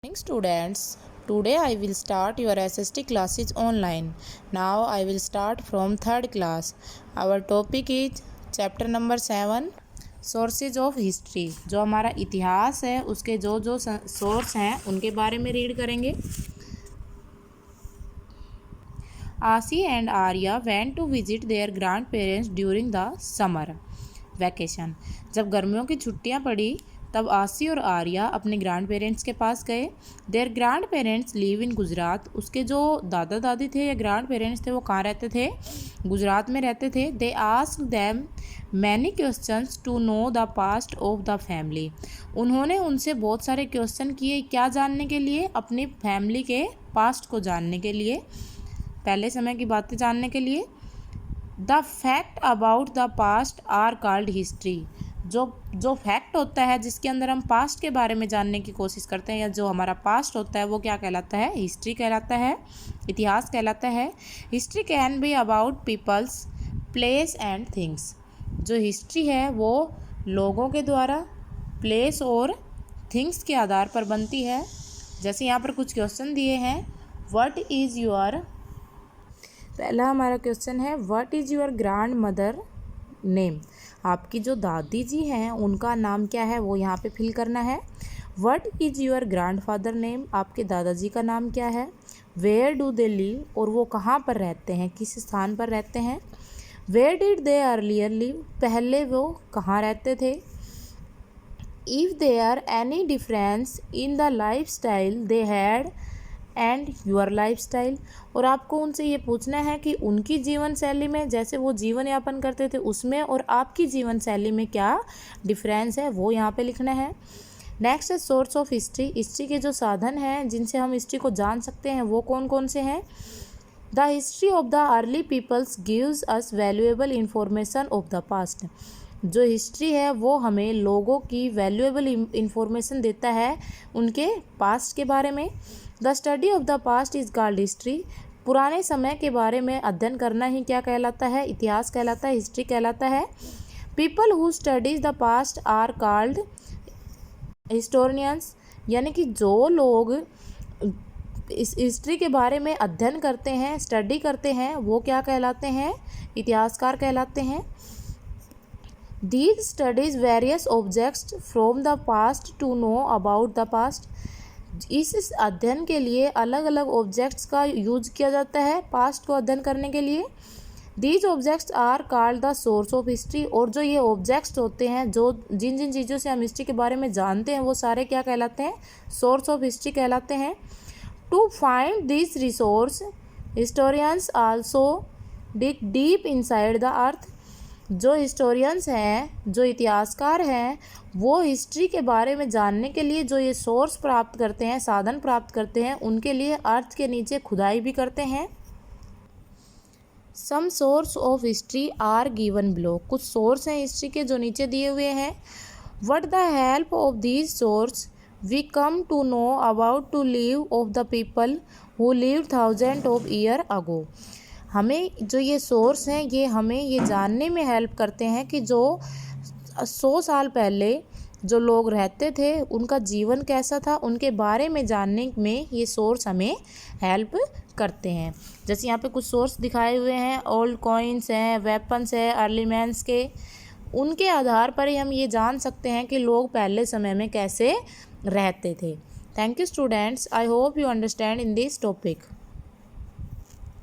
Morning students, today I will start your SST classes online. Now I will start from third class. Our topic is chapter number 7 sources of history. जो हमारा इतिहास है उसके जो source हैं उनके बारे में रीड करेंगे. Asi and Arya went to visit their grandparents during the summer vacation. जब गर्मियों की छुट्टियां पड़ी तब आसी और आर्या अपने ग्रैंड पेरेंट्स के पास गए. Their grandparents live in Gujarat. उसके जो दादा दादी थे या ग्रैंड पेरेंट्स थे वो कहाँ रहते थे? गुजरात में रहते थे. They asked them many questions to know the past of the family. उन्होंने उनसे बहुत सारे क्वेश्चन किए. क्या जानने के लिए? अपनी फैमिली के पास्ट को जानने के लिए, पहले समय की बातें जानने के लिए. The fact about the past are called history. जो फैक्ट होता है जिसके अंदर हम पास्ट के बारे में जानने की कोशिश करते हैं या जो हमारा पास्ट होता है वो क्या कहलाता है? हिस्ट्री कहलाता है, इतिहास कहलाता है. History can be about peoples, place and things. जो हिस्ट्री है वो लोगों के द्वारा, प्लेस और थिंग्स के आधार पर बनती है. जैसे यहाँ पर कुछ क्वेश्चन दिए हैं. व्हाट इज़ योर, पहला हमारा क्वेश्चन है what is your grand mother name. आपकी जो दादी जी हैं उनका नाम क्या है वो यहाँ पे फिल करना है. What is your grandfather name. आपके दादाजी का नाम क्या है. Where do they live. और वो कहाँ पर रहते हैं, किस स्थान पर रहते हैं. Where did they earlier live. पहले वो कहाँ रहते थे. If they are any difference in the lifestyle they had and your lifestyle. और आपको उनसे ये पूछना है कि उनकी जीवन शैली में, जैसे वो जीवन यापन करते थे उसमें और आपकी जीवन शैली में क्या डिफरेंस है वो यहाँ पे लिखना है. नेक्स्ट है सोर्स ऑफ हिस्ट्री. हिस्ट्री के जो साधन हैं जिनसे हम हिस्ट्री को जान सकते हैं वो कौन कौन से हैं. The history of the early peoples gives us valuable information of the past. जो हिस्ट्री है वो हमें लोगों की वैल्यूएबल इंफॉर्मेशन देता है उनके पास्ट के बारे में. The study of the past is called history. पुराने समय के बारे में अध्ययन करना ही क्या कहलाता है? इतिहास कहलाता है, हिस्ट्री कहलाता है. People who studies the past are called historians. यानी कि जो लोग इस हिस्ट्री के बारे में अध्ययन करते हैं, स्टडी करते हैं, वो क्या कहलाते हैं? इतिहासकार कहलाते हैं. These studies various objects from the past to know about the past. इस अध्ययन के लिए अलग अलग ऑब्जेक्ट्स का यूज किया जाता है पास्ट को अध्ययन करने के लिए. These objects are called the source of history. और जो ये ऑब्जेक्ट्स होते हैं, जो जिन जिन चीज़ों से हम हिस्ट्री के बारे में जानते हैं वो सारे क्या कहलाते हैं? सोर्स ऑफ हिस्ट्री कहलाते हैं. To find this resource historians also dig deep inside the earth. जो हिस्टोरियंस हैं, जो इतिहासकार हैं, वो हिस्ट्री के बारे में जानने के लिए जो ये सोर्स प्राप्त करते हैं, साधन प्राप्त करते हैं, उनके लिए अर्थ के नीचे खुदाई भी करते हैं. Some source of history are given below. कुछ सोर्स हैं हिस्ट्री के जो नीचे दिए हुए हैं. What the help of these source we come to know about to live of the people who live thousand of year ago. हमें जो ये सोर्स हैं ये हमें ये जानने में हेल्प करते हैं कि जो 100 साल पहले जो लोग रहते थे उनका जीवन कैसा था, उनके बारे में जानने में ये सोर्स हमें हेल्प करते हैं. जैसे यहाँ पे कुछ सोर्स दिखाए हुए हैं. ओल्ड कॉइन्स हैं, वेपन्स है अर्ली मैन्स के. उनके आधार पर ही हम ये जान सकते हैं कि लोग पहले समय में कैसे रहते थे. Thank you students. I hope you understand in this topic.